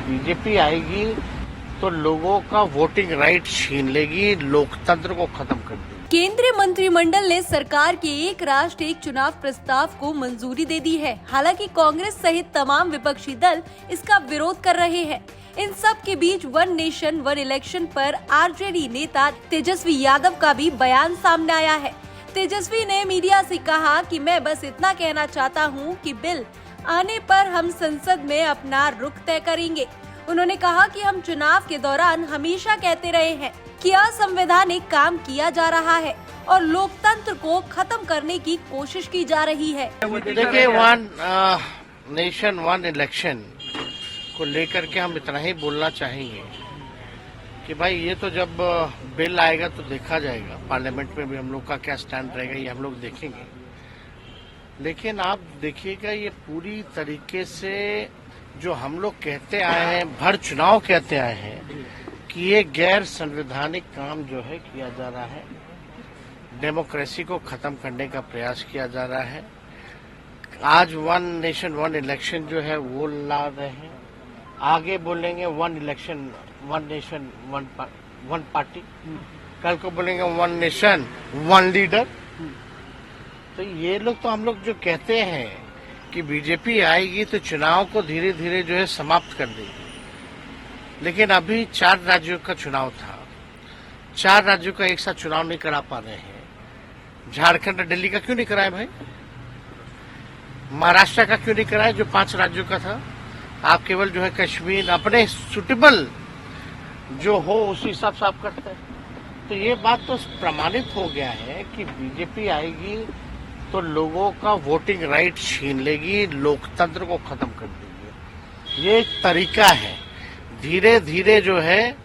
BJP आएगी तो लोगों का वोटिंग राइट छीन लेगी, लोकतंत्र को खत्म कर देगी। केंद्रीय मंत्रिमंडल ने सरकार के एक राष्ट्र एक चुनाव प्रस्ताव को मंजूरी दे दी है। हालांकि कांग्रेस सहित तमाम विपक्षी दल इसका विरोध कर रहे हैं। इन सब के बीच वन नेशन वन इलेक्शन पर आरजेडी नेता तेजस्वी यादव का भी बयान सामने आया है। तेजस्वी ने मीडिया से कहा कि मैं बस इतना कहना चाहता हूं कि बिल आने पर हम संसद में अपना रुख तय करेंगे। उन्होंने कहा कि हम चुनाव के दौरान हमेशा कहते रहे हैं कि असंवैधानिक काम किया जा रहा है और लोकतंत्र को खत्म करने की कोशिश की जा रही है। देखिए, वन नेशन वन इलेक्शन को लेकर के हम इतना ही बोलना चाहेंगे कि भाई ये तो जब बिल आएगा तो देखा जाएगा, पार्लियामेंट में भी हम लोग का क्या स्टैंड रहेगा ये हम लोग देखेंगे। लेकिन आप देखिएगा, ये पूरी तरीके से जो हम लोग कहते आए हैं, भर चुनाव कहते आए हैं कि ये गैर संवैधानिक काम जो है किया जा रहा है, डेमोक्रेसी को खत्म करने का प्रयास किया जा रहा है। आज वन नेशन वन इलेक्शन जो है वो ला रहे हैं, आगे बोलेंगे one election one nation one party, कल को बोलेंगे वन नेशन वन लीडर। तो ये लोग तो हम लोग जो कहते हैं कि बीजेपी आएगी तो चुनाव को धीरे धीरे जो है समाप्त कर देगी, लेकिन अभी 4 राज्यों का चुनाव था, 4 राज्यों का एक साथ चुनाव नहीं करा पा रहे हैं। झारखंड और दिल्ली का क्यों नहीं कराए भाई? महाराष्ट्र का क्यों नहीं कराए जो 5 राज्यों का था? आप केवल जो है कश्मीर अपने सुटेबल जो हो उसी हिसाब से आप करते हैं। तो ये बात तो प्रमाणित हो गया है कि बीजेपी आएगी तो लोगों का वोटिंग राइट छीन लेगी, लोकतंत्र को खत्म कर देगी। ये एक तरीका है, धीरे धीरे जो है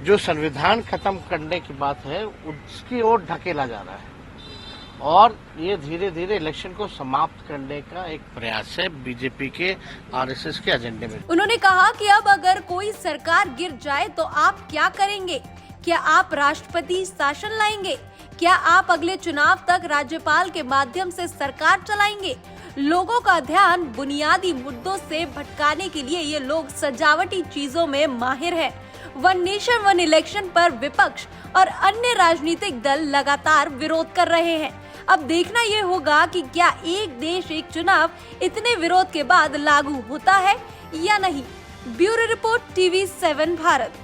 जो संविधान खत्म करने की बात है उसकी ओर ढकेला जा रहा है और ये धीरे धीरे इलेक्शन को समाप्त करने का एक प्रयास है बीजेपी के आरएसएस के एजेंडे में। उन्होंने कहा कि अब अगर कोई सरकार गिर जाए तो आप क्या करेंगे? क्या आप राष्ट्रपति शासन लाएंगे? क्या आप अगले चुनाव तक राज्यपाल के माध्यम से सरकार चलाएंगे? लोगों का ध्यान बुनियादी मुद्दों से भटकाने के लिए ये लोग सजावटी चीजों में माहिर हैं। वन नेशन वन इलेक्शन पर विपक्ष और अन्य राजनीतिक दल लगातार विरोध कर रहे हैं। अब देखना ये होगा कि क्या एक देश एक चुनाव इतने विरोध के बाद लागू होता है या नहीं। Bureau report TV7 Bharat.